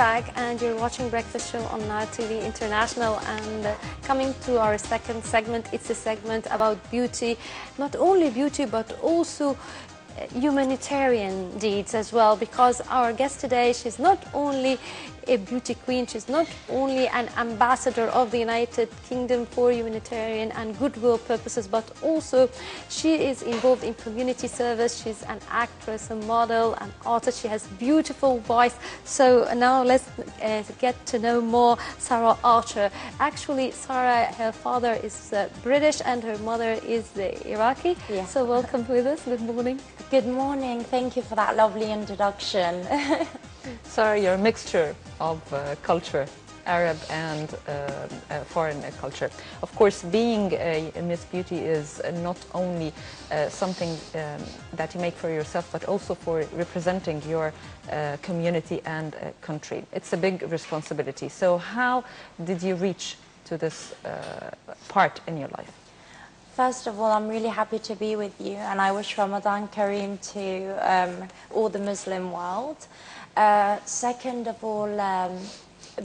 Back, and you're watching Breakfast Show on Nile TV International, and coming to our second segment. It's a segment about beauty, not only beauty but also humanitarian deeds as well, because our guest today, she's not only a beauty queen, she's not only an ambassador of the United Kingdom for humanitarian and goodwill purposes, but also she is involved in community service. She's an actress, a model, an artist. She has beautiful voice. So now let's get to know more Sarah Archer. Actually, Sarah, her father is British and her mother is Iraqi. Yeah. So welcome with us. Good morning. Good morning. Thank you for that lovely introduction. Sarah, you're a mixture of culture, Arab and foreign culture. Of course, being a Miss Beauty is not only something that you make for yourself, but also for representing your community and country. It's a big responsibility. So how did you reach to this part in your life? First of all, I'm really happy to be with you, and I wish Ramadan Kareem to all the Muslim world. Second of all,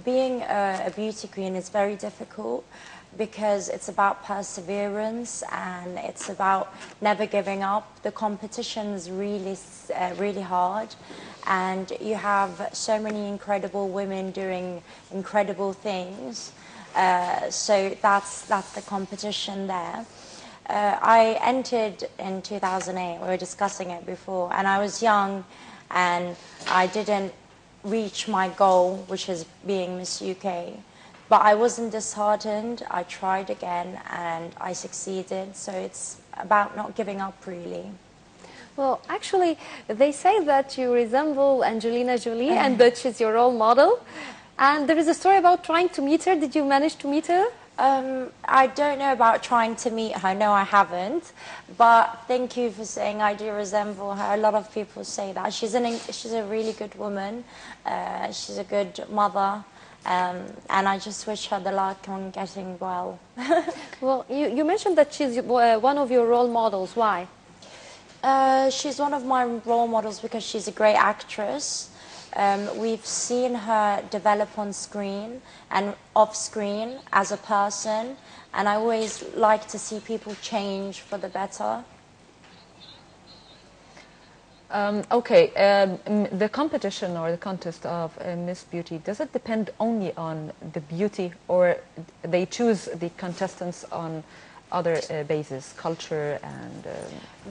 being a beauty queen is very difficult because it's about perseverance and it's about never giving up. The competition is really hard, and you have so many incredible women doing incredible things. So that's the competition there. I entered in 2008, we were discussing it before, and I was young and I didn't reach my goal, which is being Miss UK. But I wasn't disheartened. I tried again and I succeeded. So it's about not giving up, really. Well, actually, they say that you resemble Angelina Jolie and that she's your role model. And there is a story about trying to meet her. Did you manage to meet her? I don't know about trying to meet her. No, I haven't. But thank you for saying I do resemble her. A lot of people say that. She's a really good woman. She's a good mother. And I just wish her the luck on getting well. Well, you mentioned that she's one of your role models. Why? She's one of my role models because she's a great actress. We've seen her develop on screen and off screen as a person, and I always like to see people change for the better. The competition or the contest of Miss Beauty, does it depend only on the beauty, or they choose the contestants on other bases, culture and...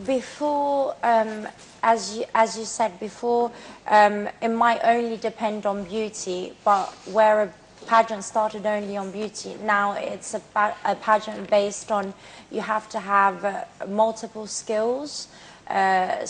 Before, as you said before, it might only depend on beauty, but where a pageant started only on beauty, now it's a pageant based on you have to have multiple skills, that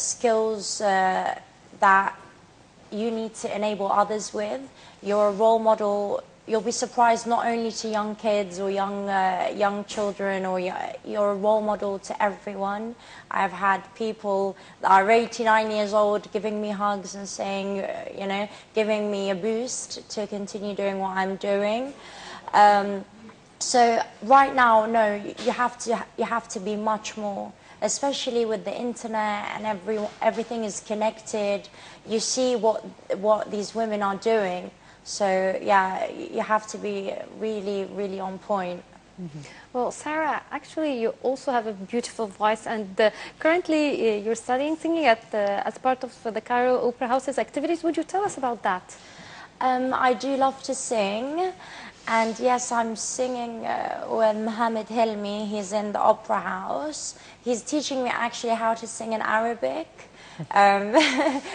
you need to enable others with. You're a role model. You'll be surprised not only to young kids or young children, or you're a role model to everyone. I've had people that are 89 years old giving me hugs and saying, you know, giving me a boost to continue doing what I'm doing. So right now, no, you have to be much more, especially with the internet and everything is connected. You see what these women are doing. So, yeah, you have to be really on point. Mm-hmm. Well, Sarah, actually, you also have a beautiful voice, and currently you're studying singing as part of the Cairo Opera House's activities. Would you tell us about that? I do love to sing, and yes, I'm singing with Mohammed Hilmi. He's in the Opera House. He's teaching me actually how to sing in Arabic.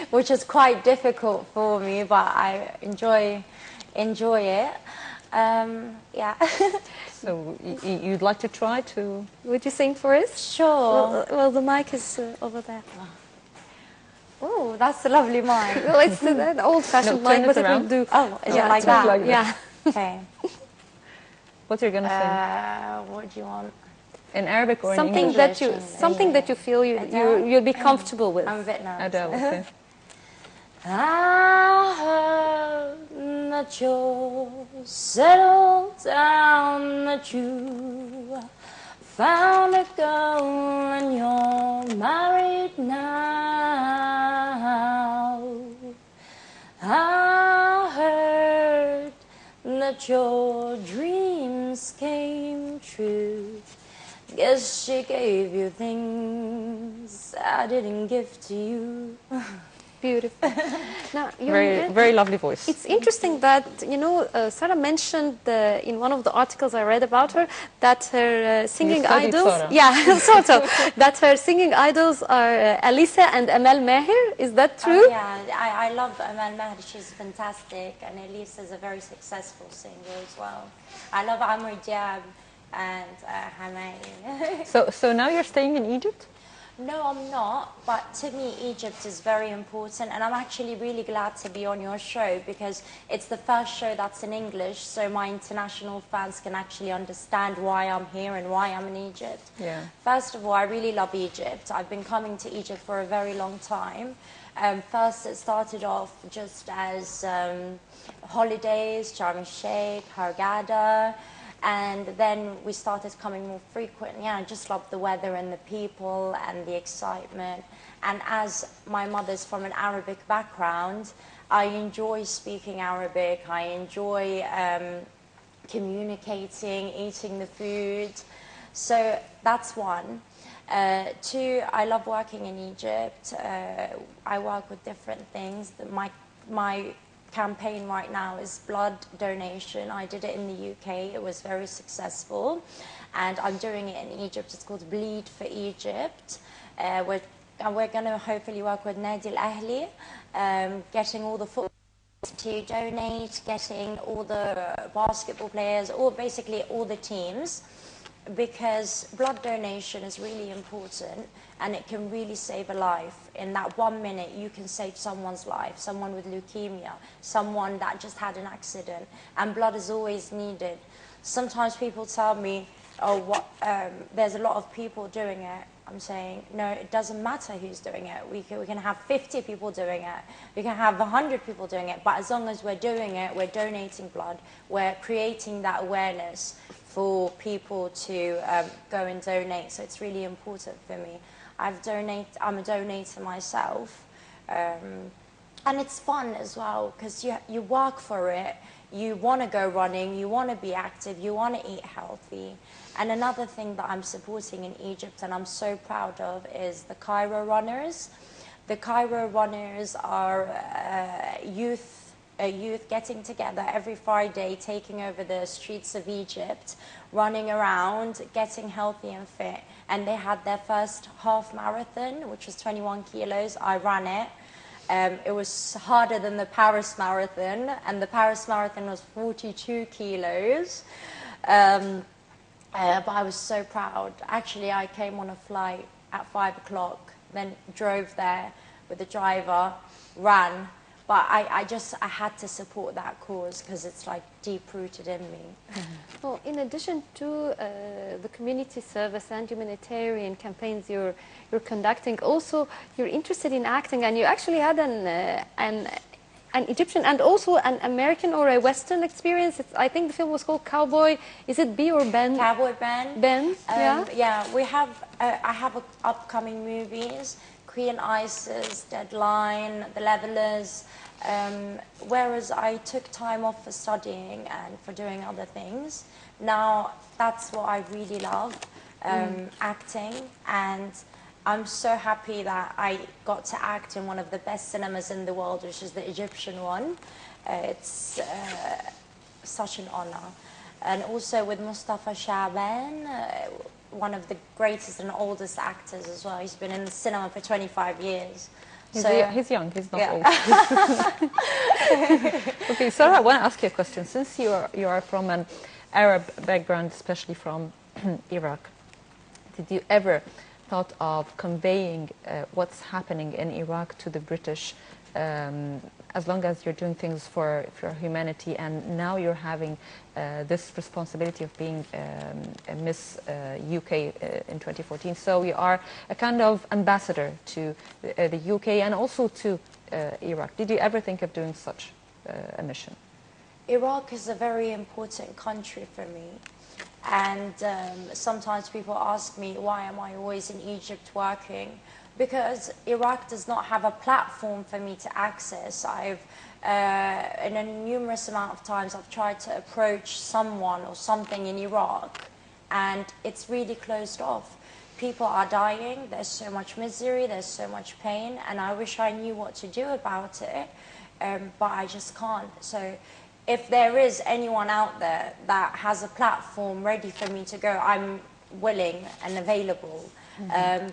Which is quite difficult for me, but I enjoy it. Yeah. So you'd like to try to... Would you sing for us? Sure. Well, the mic is over there. Oh, that's a lovely mic. Well, it's an old-fashioned mic, but it will do. Oh, is it like that? Like that? Yeah. Okay. What are you going to sing? What do you want? In Arabic or in Something English? that you feel you'll be comfortable with. I'm a bit nervous. Adele, okay. I heard that you settled down, that you found a girl and you're married now. I heard that your dreams came true. Guess she gave you things I didn't give to you. Beautiful. Now, Very lovely voice. It's interesting that, you know, Sarah mentioned in one of the articles I read about her that her singing idols, Sarah. yeah, sort of, that her singing idols are Alisa and Amal Maher. Is that true? Yeah, I love Amal Maher. She's fantastic, and Elisa is a very successful singer as well. I love Amr Diab and Hamay. So now you're staying in Egypt? No, I'm not, but to me Egypt is very important, and I'm actually really glad to be on your show because it's the first show that's in English, so my international fans can actually understand why I'm here and why I'm in Egypt. Yeah. First of all, I really love Egypt. I've been coming to Egypt for a very long time. First, it started off just as holidays, Sharm el-Sheikh, Hurghada, and then we started coming more frequently. I just love the weather and the people and the excitement. And as my mother's from an Arabic background, I enjoy speaking Arabic. I enjoy communicating, eating the food. So that's one. Two, I love working in Egypt. I work with different things. My campaign right now is blood donation. I did it in the UK. It was very successful. And I'm doing it in Egypt. It's called Bleed for Egypt. We're going to hopefully work with Nadi Al-Ahli, getting all the football to donate, getting all the basketball players, or basically all the teams, because blood donation is really important and it can really save a life. In that 1 minute, you can save someone's life, someone with leukemia, someone that just had an accident, and blood is always needed. Sometimes people tell me, oh, there's a lot of people doing it. I'm saying, no, it doesn't matter who's doing it. We can have 50 people doing it. We can have 100 people doing it. But as long as we're doing it, we're donating blood. We're creating that awareness for people to go and donate. So it's really important for me. I'm a donator myself. And it's fun as well because you work for it. You want to go running. You want to be active. You want to eat healthy. And another thing that I'm supporting in Egypt and I'm so proud of is the Cairo Runners. The Cairo Runners are youth getting together every Friday, taking over the streets of Egypt, running around, getting healthy and fit. And they had their first half marathon, which was 21 kilos. I ran it. It was harder than the Paris Marathon, and the Paris Marathon was 42 kilos. But I was so proud. Actually, I came on a flight at 5 o'clock, then drove there with the driver, ran. But I had to support that cause because it's like deep-rooted in me. Well, in addition to the community service and humanitarian campaigns you're conducting, also you're interested in acting, and you actually had an Egyptian and also an American or a Western experience. I think the film was called Cowboy. Is it B or Ben? Cowboy Ben. Ben, yeah. Yeah, we have. I have upcoming movies: Queen Isis, Deadline, The Levelers. Whereas I took time off for studying and for doing other things. Now that's what I really love, acting, and I'm so happy that I got to act in one of the best cinemas in the world, which is the Egyptian one. It's such an honor. And also with Mustafa Shaban, one of the greatest and oldest actors as well. He's been in the cinema for 25 years. He's young, he's not old. Okay, Sarah, I want to ask you a question. Since you are from an Arab background, especially from Iraq, did you ever thought of conveying what's happening in Iraq to the British, as long as you're doing things for humanity, and now you're having this responsibility of being Miss UK in 2014. So you are a kind of ambassador to the UK and also to Iraq. Did you ever think of doing such a mission? Iraq is a very important country for me. And sometimes people ask me, why am I always in Egypt working? Because Iraq does not have a platform for me to access. In a numerous amount of times, I've tried to approach someone or something in Iraq, and it's really closed off. People are dying, there's so much misery, there's so much pain, and I wish I knew what to do about it, but I just can't. So if there is anyone out there that has a platform ready for me to go, I'm willing and available.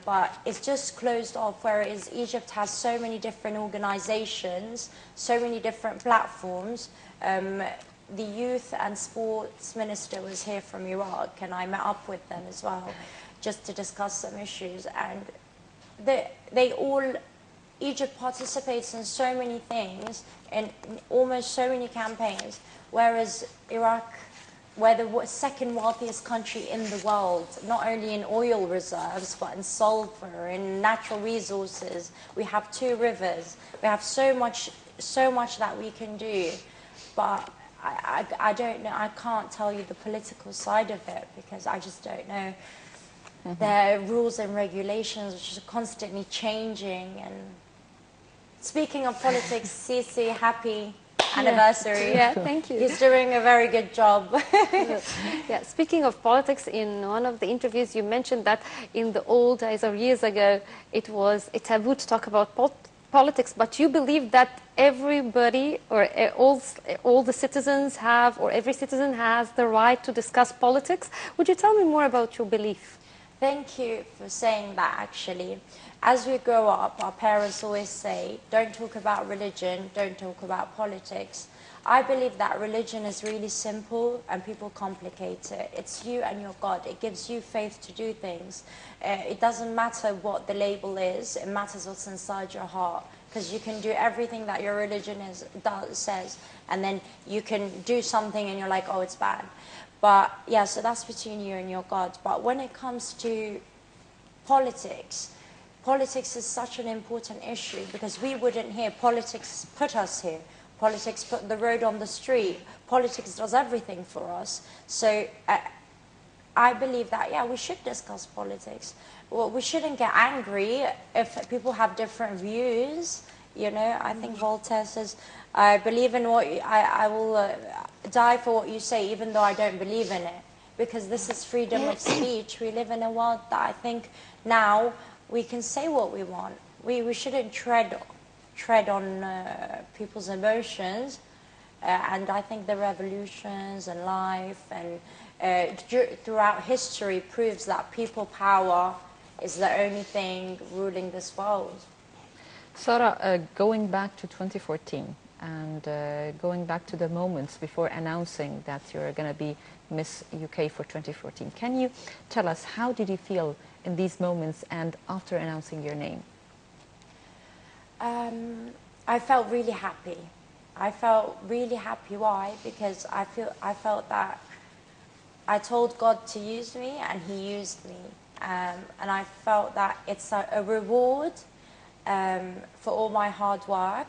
But it's just closed off, whereas Egypt has so many different organizations, so many different platforms. The youth and sports minister was here from Iraq, and I met up with them as well, just to discuss some issues. And Egypt participates in so many things, in almost so many campaigns, whereas Iraq, we're the second wealthiest country in the world, not only in oil reserves, but in sulfur, in natural resources. We have 2 rivers. We have so much that we can do. But I don't know, I can't tell you the political side of it, because I just don't know. There are rules and regulations which are constantly changing. And speaking of politics, Sisi, happy anniversary. Yeah, thank you. He's doing a very good job. Yeah, speaking of politics, in one of the interviews you mentioned that in the old days or years ago it was a taboo to talk about politics, but you believe that everybody or all the citizens have, or every citizen has the right to discuss politics. Would you tell me more about your belief? Thank you for saying that, actually. As we grow up, our parents always say, don't talk about religion, don't talk about politics. I believe that religion is really simple and people complicate it. It's you and your God. It gives you faith to do things. It doesn't matter what the label is, it matters what's inside your heart. Because you can do everything that your religion says, and then you can do something and you're like, oh, it's bad. But yeah, so that's between you and your God. But when it comes to politics, politics is such an important issue, because we wouldn't hear politics put us here. Politics put the road on the street. Politics does everything for us. So I believe that, yeah, we should discuss politics. Well, we shouldn't get angry if people have different views. You know, I think Voltaire says, I believe in what I will die for what you say, even though I don't believe in it. Because this is freedom of speech. We live in a world that I think now we can say what we want. We shouldn't tread on people's emotions. And I think the revolutions and life and throughout history proves that people power is the only thing ruling this world. Sarah, going back to 2014 and going back to the moments before announcing that you're going to be Miss UK for 2014, can you tell us how did you feel in these moments and after announcing your name? I felt really happy. I felt really happy. Why? Because I felt that I told God to use me and He used me. And I felt that it's a reward for all my hard work,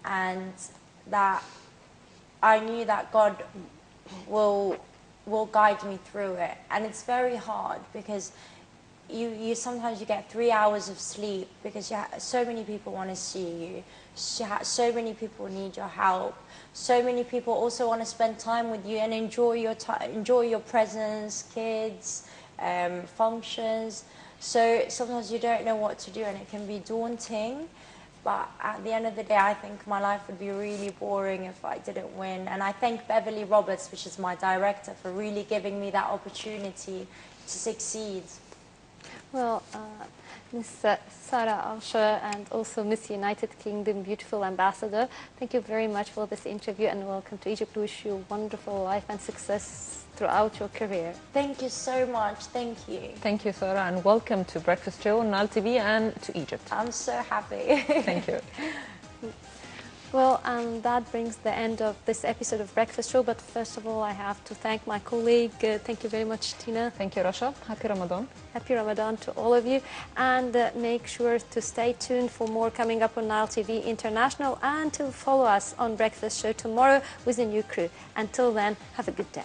and that I knew that God will guide me through it. And it's very hard, because you sometimes you get 3 hours of sleep, because so many people want to see you. So many people need your help. So many people also want to spend time with you and enjoy your presence, kids, functions. So sometimes you don't know what to do, and it can be daunting. But at the end of the day, I think my life would be really boring if I didn't win. And I thank Beverly Roberts, which is my director, for really giving me that opportunity to succeed. Well, Miss Sarah Arsha, and also Miss United Kingdom Beautiful Ambassador, thank you very much for this interview, and welcome to Egypt. We wish you a wonderful life and success throughout your career. Thank you so much. Thank you. Thank you, Sarah, and welcome to Breakfast Show on Nile TV and to Egypt. I'm so happy. Thank you. Well, and that brings the end of this episode of Breakfast Show. But first of all, I have to thank my colleague. Thank you very much, Tina. Thank you, Rasha. Happy Ramadan. Happy Ramadan to all of you. And make sure to stay tuned for more coming up on Nile TV International, and to follow us on Breakfast Show tomorrow with a new crew. Until then, have a good day.